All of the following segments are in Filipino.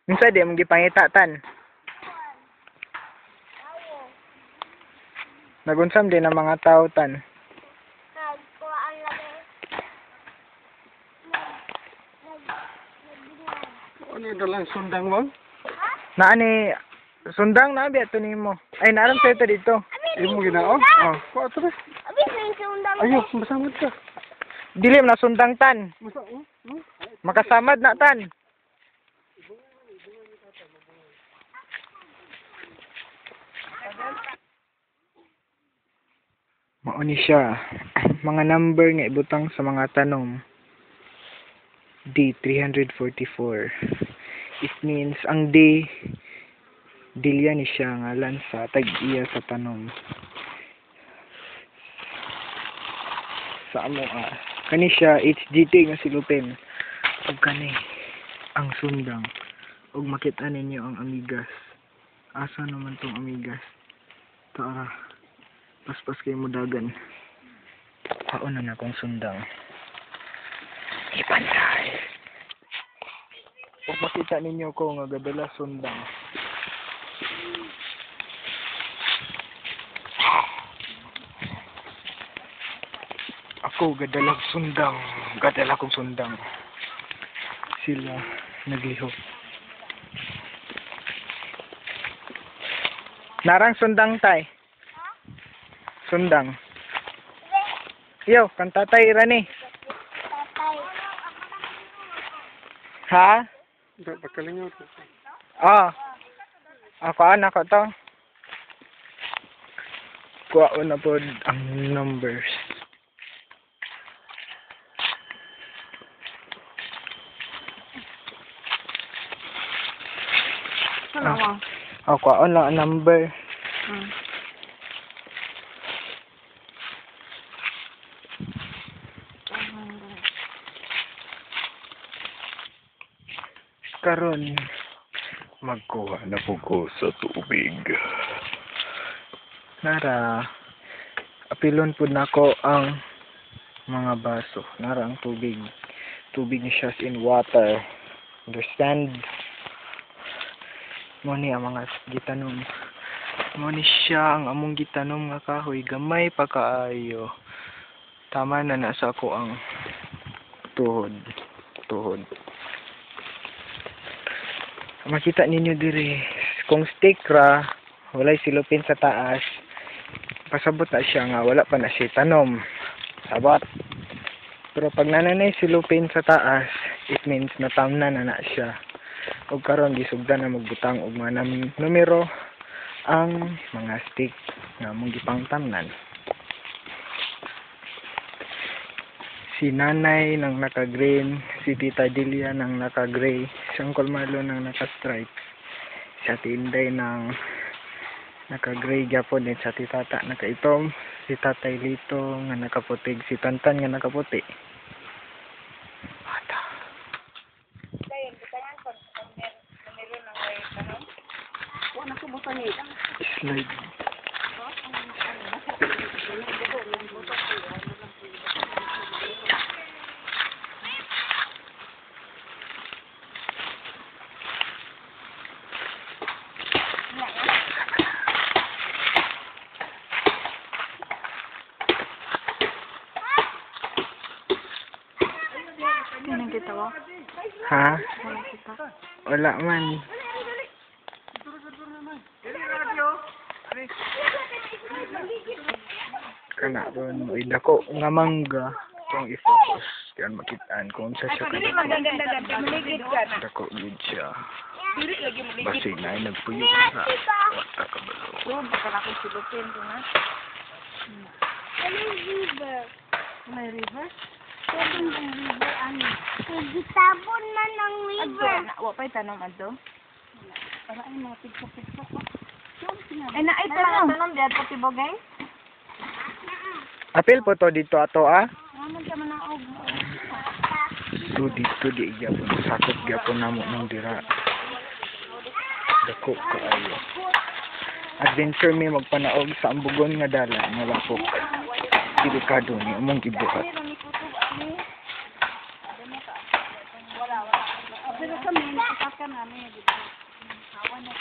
Unsa di mong gipangita tan? Nagunsam din ang mga tao tan. Nagkuhaan lagi. Ano dalang sundang mo? Naani sundang na biya to nimo. Ay naram sa ito dito. Imo ginao? Oh. Ko ato ba? Abi, may sundang. Ayo, masamad ka. Dilim na sundang tan. Makasamad na tan. Mao ni siya mga number nga ibutang sa mga tanom. D 344. It means ang D dilya ni siya nga lansa tag-iya sa tanom. Sa amo kani siya HGT nga silupin. Ug kani ang sundang. Ug makita ninyo ang amigas. Asa naman tong amigas? Tara. Paspas kay mudagan. Haon na akong sundang. Ipantay. Ug makita ninyo ko nga gadala sundang. Ako gadalag sundang. Gadala kong sundang. Sila naglihok. Narang sundang tay. Sundang. Yo, kan tatay rani. Tatay. Ha? Da pakalingaw ko. Ah. Ako anak ko to. Kuha na po ang numbers. Ano? Kuha lang ang number. Karon magkuha na po ko sa tubig. Nara, apilon po nako ang mga baso. Nara ang tubig. Tubig ni siya in water. Understand? Mo ni ang mga gitanom. Mo ni siya ang among gitanom nga kahoy. Gamay pa kaayo. Tama na nasa ako ang tuhod. Tuhod. Makita ninyo dire kung stick ra walay silupin sa taas, pasabot na siya nga wala pa na siya tanom, sabat. Pero pag nananay silupin sa taas, it means natamnan na siya. Ug karon gisugdan na magbutang og mga numero ang mga stick nga mong gipangtamnan. Si nanay nang naka-green, si tita Delia nang naka-gray, si Uncle Marlon nang naka-stripe, si Ate Inday nang naka-gray gyapon, at sa titata naka-itom, si Tatay Lito nga nakaputig, si Tantan nga nakaputi. Bata. Slide. Anong kita mo? Ha? Anong kita? Wala man. Kana ron mo idako nga mangga kung i-focus kaya makitaan kung sa siya kadako. Dako gid siya. Basig na ay nagpuyo sa wata kabalo. Baka na kong silupin ko na. Anong river? May river? Pwede ng river, ano? Gitabon man ng river. Wa pa'y tanong ato? Para ay mga pigsa-pigsa ko. Ay na, ay tanong diyan po tibogay? Apil po to dito ato Naman ka man ang og. dito di gyapon sakop gyapon namo nang dira. Dako kaayo. Adventure mi magpanaog sa ambugon nga dala nga lapok. Delikado ni among gibuhat. Pero kami, ka na, may dito. Hawan na.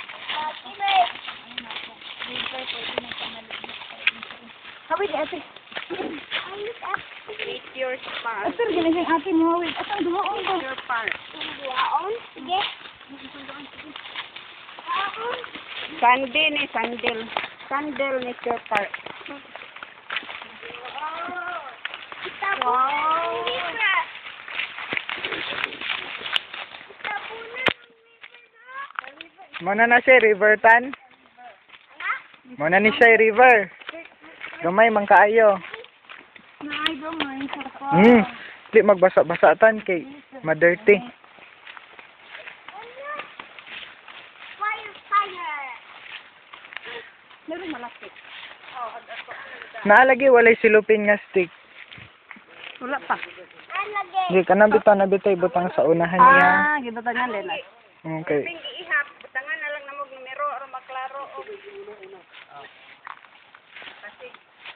River, pwede na ka malibig. Hawid, ate. Make your spark. Asar, ginagin ate mo, hawid. Asar, dumaon ko. Make your spark. Dumaon? Sige. Sandil ni sandil. Sandil ni your spark. Wow. Muna na siya, river tan. Muna ni siya, river. Gamay, man kaayo. Nay, gamay. Sarap. Di magbasa-basa tan kay ma-dirty. Meron malaki. Naalagi, walay silupin nga stick. Wala pa. Di ka nabita butang sa unahan niya. Gibatangan din. Okay. Ihap, butangan na lang na mong numero o maklaro o. Kasi,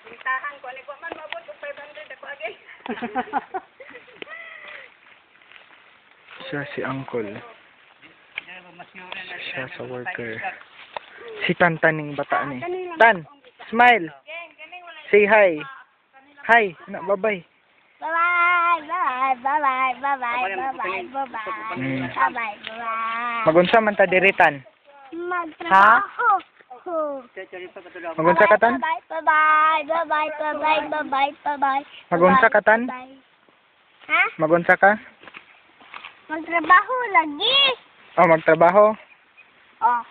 bintahan ko, ano ko man, mabot ko 500 ako agay. Siya si uncle. Siya sa worker. Si Tan Taning bata ni. Tan, smile. Say hi. Hi, na bye-bye. Bye-bye, bye-bye, bye-bye, bye-bye, bye-bye, bye-bye, Mm. bye-bye, bye-bye. Magunsa man ta diri Tan. Magtrabaho. Magunsa ka Tan? Bye-bye, bye-bye, bye-bye, bye-bye, bye-bye, bye-bye. Magunsa ka Tan? Bye. Ha? Magunsa ka? Magtrabaho lagi. Oh, magtrabaho. Oh.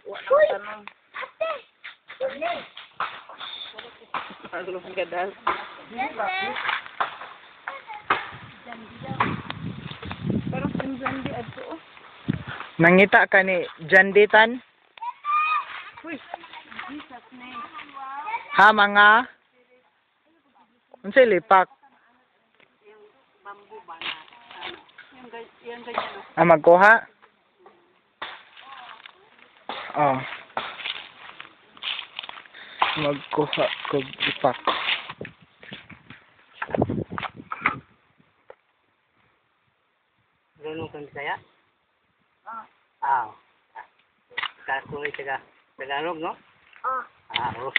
Uy! Ate! Nangita ka ni Jandi Tan? Ha, mga? Unsay lipak? Magkuha? Oh. Magkuha kog ipak. Runong kang Bisaya? Ah. Kakuloy Tagalog, no? Oh. Ah, oo.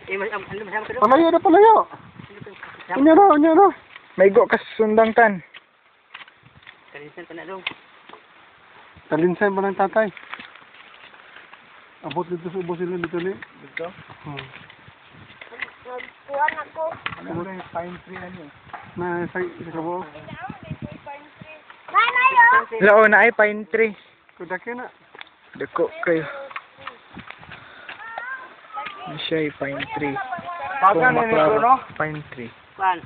Ano masama ka doon? Palayo na palayo. Unya na. May go ka sundang Tan. Kalinsan ka na doon. Talinsan pa ng tatay. Abot dito sa ubos sila dito ni. Dito? Nagkuhan ako. Ano yung pine tree na niyo? Na sa kabo. Nanay, oh! Lao na ay pine tree. Kudaki na. Dako kayo. Ano siya ay pine tree. Pagan Kung ni maklaro, no? pine tree. Pan.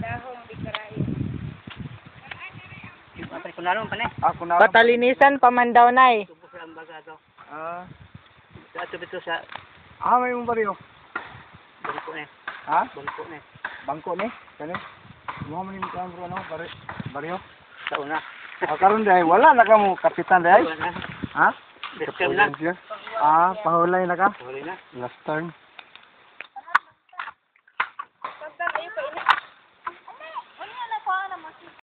Patay ko na ron, panay. Ako na. Patalinisan pamandaw na eh. Tubos lang baga to. Ah, Sa ato bito sa may mong bariyo. bangko na. Ha? Bangko na. Bangko ni. Kani. Mo man ni kan bro no, bariyo. Sa una. Karon dai wala na ka mo kapitan dai. Wala na. Ha? Discount lang. Ah, pahulay na ka. Huli na. Last turn.